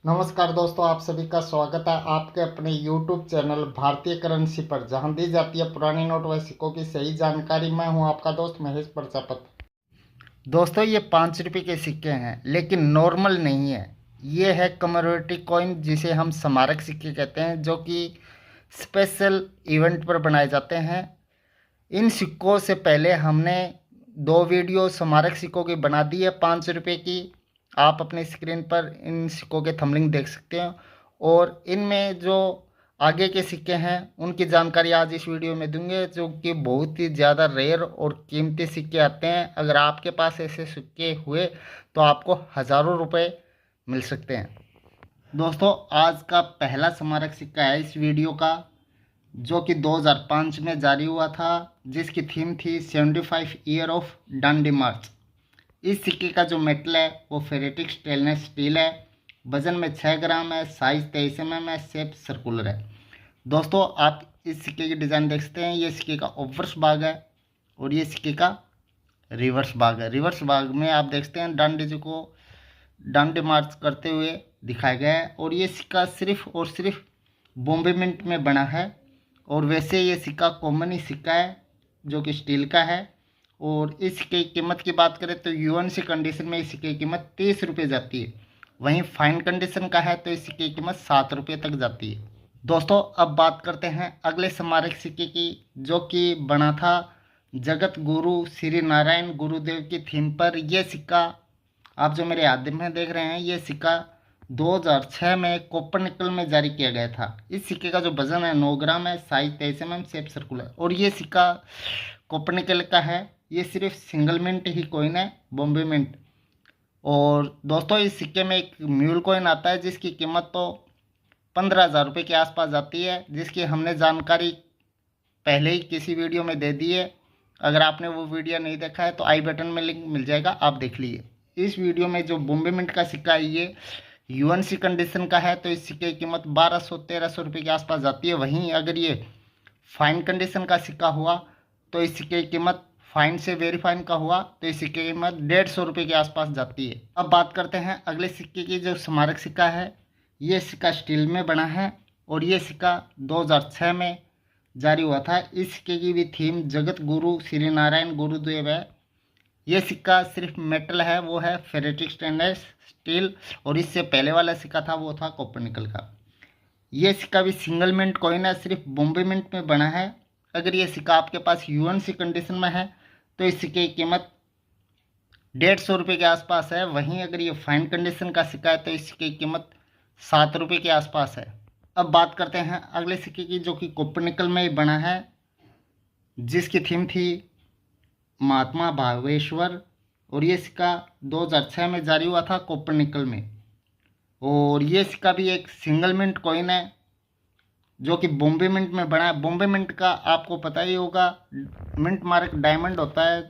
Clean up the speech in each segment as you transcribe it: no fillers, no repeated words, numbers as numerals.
नमस्कार दोस्तों, आप सभी का स्वागत है आपके अपने YouTube चैनल भारतीय करेंसी पर, जहां दी जाती है पुराने नोट व सिक्कों की सही जानकारी। मैं हूं आपका दोस्त महेश प्रजापति। दोस्तों, ये 5 रुपये के सिक्के हैं, लेकिन नॉर्मल नहीं है। ये है कमोडिटी कॉइन, जिसे हम स्मारक सिक्के कहते हैं, जो कि स्पेशल इवेंट पर बनाए जाते हैं। इन सिक्कों से पहले हमने 2 वीडियो स्मारक सिक्कों की बना दी है 5 रुपये की। आप अपने स्क्रीन पर इन सिक्कों के थंबनेल देख सकते हैं, और इनमें जो आगे के सिक्के हैं उनकी जानकारी आज इस वीडियो में दूंगे, जो कि बहुत ही ज़्यादा रेयर और कीमती सिक्के आते हैं। अगर आपके पास ऐसे सिक्के हुए तो आपको हज़ारों रुपए मिल सकते हैं। दोस्तों, आज का पहला स्मारक सिक्का है इस वीडियो का, जो कि 2005 में जारी हुआ था, जिसकी थीम थी 75 ईयर ऑफ डांडी मार्च। इस सिक्के का जो मेटल है वो फेरेटिक स्टेनलेस स्टील है। वजन में 6 ग्राम है, साइज 23 mm है, शेप सर्कुलर है। दोस्तों, आप इस सिक्के की डिज़ाइन देख सकते हैं। ये सिक्के का ऑब्वर्स भाग है और ये सिक्के का रिवर्स भाग है। रिवर्स भाग में आप देखते हैं डांडी जी को डांडी मार्च करते हुए दिखाया गया है, और ये सिक्का सिर्फ और सिर्फ बॉम्बे मिंट में बना है। और वैसे ये सिक्का कॉमन ही सिक्का है, जो कि स्टील का है। और इस सिक्के की कीमत की बात करें तो यूएनसी कंडीशन में इस सिक्के की कीमत 30 रुपये जाती है। वहीं फाइन कंडीशन का है तो इस सिक्के की कीमत 7 रुपये तक जाती है। दोस्तों, अब बात करते हैं अगले स्मारक सिक्के की, जो कि बना था जगत गुरु श्री नारायण गुरुदेव की थीम पर। यह सिक्का आप जो मेरे हाथ में देख रहे हैं, ये सिक्का 2006 में कॉपर निकल में जारी किया गया था। इस सिक्के का जो वजन है 9 ग्राम है, साइज 23 mm, शेप सर्कुलर। और ये सिक्का कॉपर निकल का है। ये सिर्फ सिंगल मिंट ही कॉइन है, बॉम्बे मिंट। और दोस्तों, इस सिक्के में एक म्यूल कॉइन आता है, जिसकी कीमत तो 15,000 रुपये के आसपास जाती है, जिसकी हमने जानकारी पहले ही किसी वीडियो में दे दी है। अगर आपने वो वीडियो नहीं देखा है तो आई बटन में लिंक मिल जाएगा, आप देख लीजिए। इस वीडियो में जो बॉम्बे मिंट का सिक्का है ये यूएनसी कंडीशन का है, तो इस सिक्के की कीमत 1200-1300 रुपये के आसपास जाती है। वहीं अगर ये फाइन कंडीशन का सिक्का हुआ तो इस सिक्के की कीमत फाइन से वेरीफाइन का हुआ तो इस सिक्के की कीमत 150 रुपये के आसपास जाती है। अब बात करते हैं अगले सिक्के की, जो स्मारक सिक्का है। ये सिक्का स्टील में बना है और ये सिक्का 2006 में जारी हुआ था। इस सिक्के की भी थीम जगत गुरु श्री नारायण गुरुदेव है। ये सिक्का सिर्फ मेटल है, वो है फेरेटिक स्टेनलेस स्टील, और इससे पहले वाला सिक्का था वो था कॉपर निकल का। ये सिक्का भी सिंगल मिंट कॉइन है, सिर्फ बॉम्बे मिंट में बना है। अगर ये सिक्का आपके पास यूएनसी कंडीशन में है तो इस सिक्के की कीमत 150 रुपये के आसपास है। वहीं अगर ये फाइन कंडीशन का सिक्का है तो इस सिक्के की कीमत 7 रुपये के आसपास है। अब बात करते हैं अगले सिक्के की, जो कि कॉपर निकल में ही बना है, जिसकी थीम थी महात्मा भावेश्वर। और ये सिक्का 2006 में जारी हुआ था कॉपर निकल में। और ये सिक्का भी एक सिंगल मिंट कॉइन है, जो कि बॉम्बे मिंट में बना है। बॉम्बे मिंट का आपको पता ही होगा, मिंट मार्क डायमंड होता है,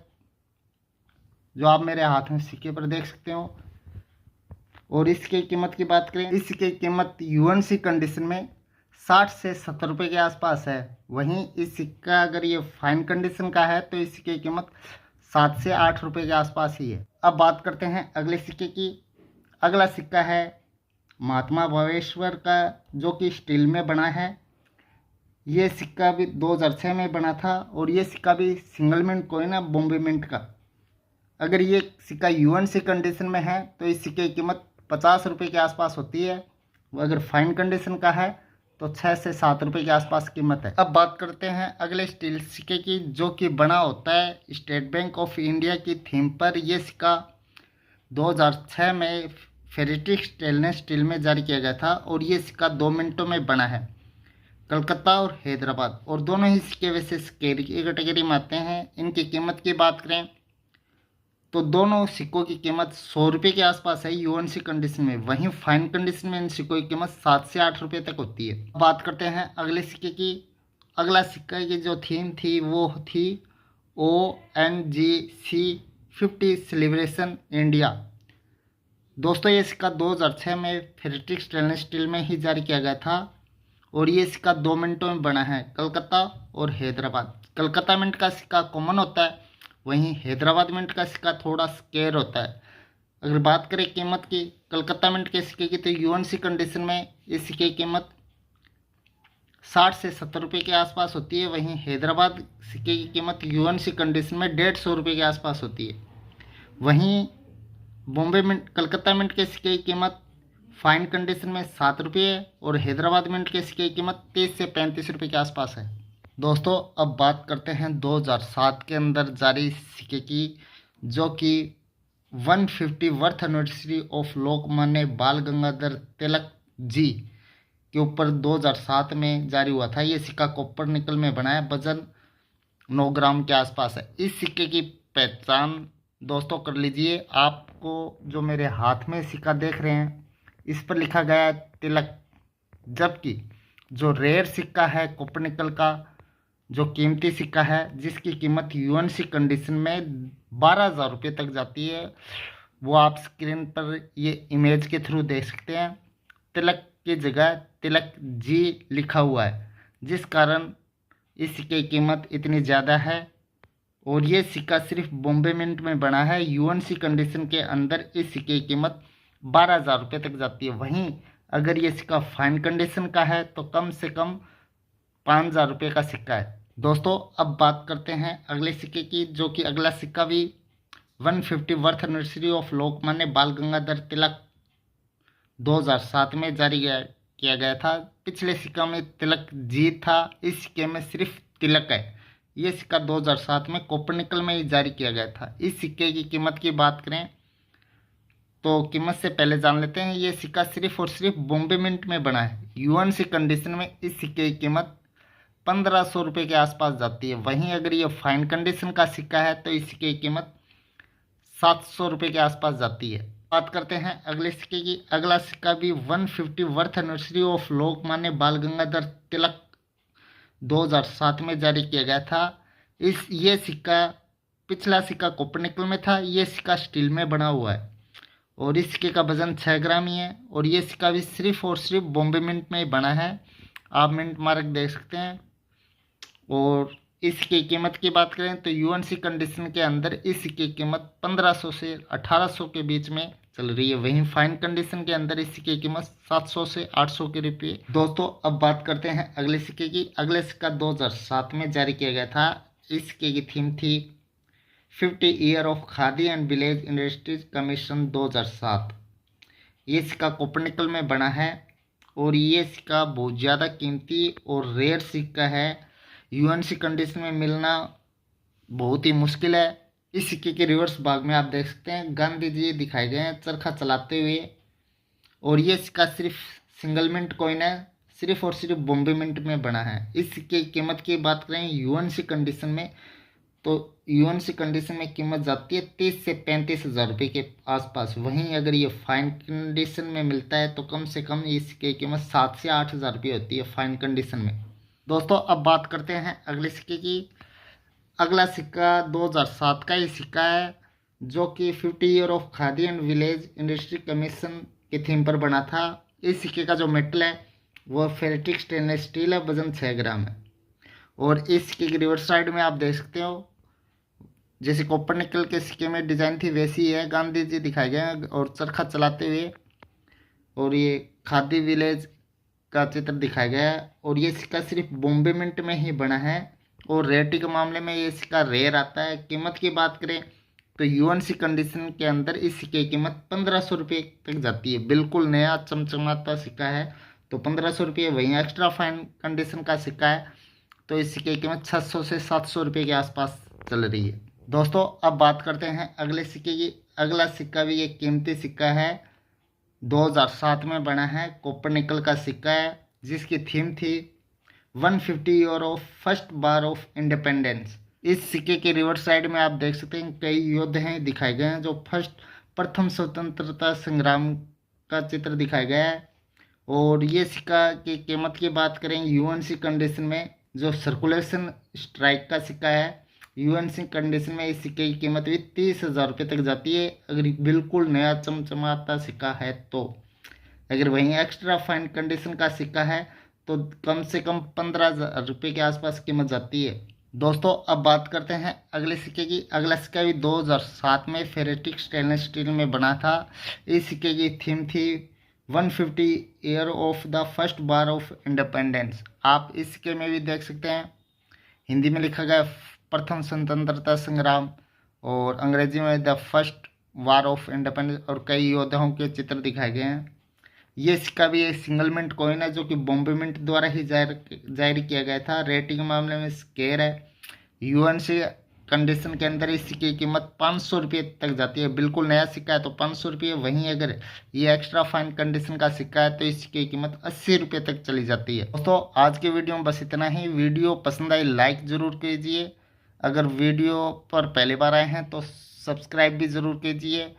जो आप मेरे हाथ में सिक्के पर देख सकते हो। और इसकी कीमत की बात करें, इसकी कीमत यूएनसी कंडीशन में 60 से 70 रुपये के आसपास है। वहीं इस सिक्का अगर ये फाइन कंडीशन का है तो इसकी कीमत 7 से 8 रुपये के आसपास ही है। अब बात करते हैं अगले सिक्के की। अगला सिक्का है महात्मा भावेश्वर का, जो कि स्टील में बना है। ये सिक्का भी 2006 में बना था और ये सिक्का भी सिंगल मिंट कॉइन है, बॉम्बे मिंट का। अगर ये सिक्का यूएनसी कंडीशन में है तो इस सिक्के की कीमत 50 रुपये के आसपास होती है। वो अगर फाइन कंडीशन का है तो 6 से 7 रुपये के आसपास कीमत है। अब बात करते हैं अगले स्टील सिक्के की, जो कि बना होता है स्टेट बैंक ऑफ इंडिया की थीम पर। यह सिक्का 2006 में फेरेटिक स्टेनलेस स्टील में जारी किया गया था और ये सिक्का 2 मिनटों में बना है। कलकत्ता और हैदराबाद, और दोनों ही सिक्के वैसे कैटेगरी में आते हैं। इनकी कीमत की बात करें तो दोनों सिक्कों की कीमत 100 रुपये के आसपास है यूएनसी कंडीशन में। वहीं फाइन कंडीशन में इन सिक्कों की कीमत 7 से 8 रुपये तक होती है। बात करते हैं अगले सिक्के की। अगला सिक्का की जो थीम थी वो थी ONGC 50 सेलिब्रेशन इंडिया। दोस्तों, ये सिक्का 2006 में फेरेटिक स्टेनलेस स्टील में ही जारी किया गया था और ये सिक्का 2 मिनटों में बना है, कलकत्ता और हैदराबाद। कलकत्ता मिंट का सिक्का कॉमन होता है, वहीं हैदराबाद मिंट का सिक्का थोड़ा स्केयर होता है। अगर बात करें कीमत की कलकत्ता मिंट के सिक्के की तो यूएनसी कंडीशन में इस सिक्के की कीमत 60 से 70 रुपये के आसपास होती है। वहीं हैदराबाद सिक्के की कीमत यूएनसी कंडीशन में 150 रुपये के आसपास होती है। वहीं बॉम्बे मिंट कलकत्ता मिंट के सिक्के की कीमत फाइन कंडीशन में 7 रुपये है और हैदराबाद मिंट के सिक्के की कीमत 30 से 35 रुपये के आसपास है। दोस्तों अब बात करते हैं 2007 के अंदर जारी सिक्के की, जो कि 150 वर्थ एनिवर्सरी ऑफ लोकमान्य बाल गंगाधर तिलक जी के ऊपर 2007 में जारी हुआ था। ये सिक्का कॉपर निकल में बना है, वजन 9 ग्राम के आसपास है। इस सिक्के की पहचान दोस्तों कर लीजिए। आपको जो मेरे हाथ में सिक्का देख रहे हैं इस पर लिखा गया है तिलक, जबकि जो रेयर सिक्का है कॉपर निकल का, जो कीमती सिक्का है जिसकी कीमत यूएनसी कंडीशन में 12,000 रुपये तक जाती है, वो आप स्क्रीन पर ये इमेज के थ्रू देख सकते हैं। तिलक की जगह तिलक जी लिखा हुआ है, जिस कारण इस सिक्के की कीमत इतनी ज़्यादा है। और ये सिक्का सिर्फ बॉम्बे मिंट में बना है। यूएनसी कंडीशन के अंदर इस सिक्के की कीमत 12,000 रुपये तक जाती है। वहीं अगर ये सिक्का फाइन कंडीशन का है तो कम से कम 5,000 रुपये का सिक्का है। दोस्तों अब बात करते हैं अगले सिक्के की, जो कि अगला सिक्का भी 150 वर्थ एनिवर्सरी ऑफ लोकमान्य बाल गंगाधर तिलक 2007 में जारी किया गया था। पिछले सिक्का में तिलक जी था, इस सिक्के में सिर्फ तिलक है। ये सिक्का 2007 में कॉपर निकल में ही जारी किया गया था। इस सिक्के की कीमत की बात करें तो कीमत से पहले जान लेते हैं, ये सिक्का सिर्फ और सिर्फ बॉम्बे मिंट में बना है। यूएनसी कंडीशन में इस सिक्के की कीमत 1,500 रुपये के आसपास जाती है। वहीं अगर ये फाइन कंडीशन का सिक्का है तो इस सिक्के की कीमत 700 रुपये के आसपास जाती है। बात करते हैं अगले सिक्के की। अगला सिक्का भी 150 वर्थ एनिवर्सरी ऑफ लोकमान्य बाल गंगाधर तिलक 2007 में जारी किया गया था। ये सिक्का, पिछला सिक्का कॉपर निकल में था, ये सिक्का स्टील में बना हुआ है और इस सिक्के का वजन 6 ग्राम ही है। और ये सिक्का भी सिर्फ और सिर्फ बॉम्बे मिंट में ही बना है, आप मिंट मार्क देख सकते हैं। और इस सिक्के की कीमत की बात करें तो यूएनसी कंडीशन के अंदर इस सिक्के की कीमत 1,500 से 1,800 के बीच में चल रही है। वहीं फाइन कंडीशन के अंदर इस सिक्के की कीमत 700 से 800 के रुपये। दोस्तों अब बात करते हैं अगले सिक्के की। अगले सिक्का 2007 में जारी किया गया था। इस सिक्के की थीम थी 50 year of khadi and village industries commission 2007। ये सिक्का कॉपर निकल में बना है और ये सिक्का बहुत ज़्यादा कीमती और रेयर सिक्का है। यूएनसी कंडीशन में मिलना बहुत ही मुश्किल है। इस सिक्के के रिवर्स भाग में आप देख सकते हैं गांधी जी दिखाए गए हैं चरखा चलाते हुए। और ये सिक्का सिर्फ सिंगल मिंट कॉइन है, सिर्फ और सिर्फ बॉम्बे मिंट में बना है। इस सिक्के की कीमत की बात करें यूएनसी कंडीशन में तो यूएनसी कंडीशन में कीमत जाती है 30 से 35,000 रुपये के आसपास। वहीं अगर ये फाइन कंडीशन में मिलता है तो कम से कम इसकी कीमत 7 से 8,000 रुपये होती है फाइन कंडीशन में। दोस्तों अब बात करते हैं अगले सिक्के की। अगला सिक्का 2007 का ही सिक्का है, जो कि 50 year of khadi and village industry commission के थीम पर बना था। इस सिक्के का जो मेटल है वो फेरेटिक स्टेनलेस स्टील है, वजन 6 ग्राम है। और इस सिक्के की रिवर्स साइड में आप देख सकते हो जैसे कॉपर निकल के सिक्के में डिजाइन थी वैसी है, गांधी जी दिखाए गए हैं और चरखा चलाते हुए। और ये खादी विलेज का चित्र दिखाया गया है। और ये सिक्का सिर्फ बॉम्बे मिंट में ही बना है और रेयरिटी के मामले में ये सिक्का रेयर आता है। कीमत की बात करें तो यूएनसी कंडीशन के अंदर इस सिक्के की कीमत 1,500 रुपये तक जाती है। बिल्कुल नया चमचमाता सिक्का है तो 1,500 रुपये। वहीं एक्स्ट्रा फाइन कंडीशन का सिक्का है तो इस सिक्के की कीमत 600 से 700 रुपये के आसपास चल रही है। दोस्तों अब बात करते हैं अगले सिक्के की। अगला सिक्का भी एक कीमती सिक्का है, 2007 में बना है, कॉपर निकल का सिक्का है, जिसकी थीम थी 150 year of first bar of independence. इस सिक्के के रिवर्स साइड में आप देख सकते हैं कई योद्धा हैं दिखाए गए हैं, जो प्रथम स्वतंत्रता संग्राम का चित्र दिखाया गया है। और ये सिक्का की कीमत की बात करें यूएनसी कंडीशन में जो सर्कुलेशन स्ट्राइक का सिक्का है, यूएनसी कंडीशन में इस सिक्के की कीमत भी 30,000 रुपये तक जाती है अगर बिल्कुल नया चमचमाता सिक्का है तो। अगर वहीं एक्स्ट्रा फाइन कंडीशन का सिक्का है तो कम से कम 15,000 रुपये के आसपास कीमत जाती है। दोस्तों अब बात करते हैं अगले सिक्के की। अगला सिक्का भी 2007 में फेरेटिक स्टेनलेस स्टील में बना था। इस सिक्के की थीम थी 150 year of the first war of independence. आप इस सिक्के में भी देख सकते हैं, हिंदी में लिखा गया प्रथम स्वतंत्रता संग्राम और अंग्रेजी में the first war of independence, और कई योद्धाओं के चित्र दिखाए गए हैं। ये सिक्का भी एक सिंगल मिंट कॉइन है जो कि बॉम्बे मिंट द्वारा ही जारी किया गया था। रेटिंग मामले में स्केयर है। यूएन से कंडीशन के अंदर इस सिक्के की कीमत 500 रुपये तक जाती है। बिल्कुल नया सिक्का है तो 500 रुपये, वहीं अगर ये एक्स्ट्रा फाइन कंडीशन का सिक्का है तो इस सिक्के की कीमत 80 रुपये तक चली जाती है। दोस्तों आज की वीडियो में बस इतना ही। वीडियो पसंद आई लाइक ज़रूर कीजिए। अगर वीडियो पर पहली बार आए हैं तो सब्सक्राइब भी ज़रूर कीजिए।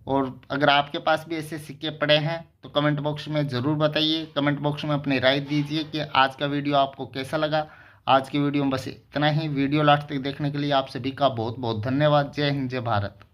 और अगर आपके पास भी ऐसे सिक्के पड़े हैं तो कमेंट बॉक्स में ज़रूर बताइए। कमेंट बॉक्स में अपनी राय दीजिए कि आज का वीडियो आपको कैसा लगा। आज की वीडियो में बस इतना ही। वीडियो लास्ट तक देखने के लिए आप सभी का बहुत बहुत धन्यवाद। जय हिंद, जय भारत।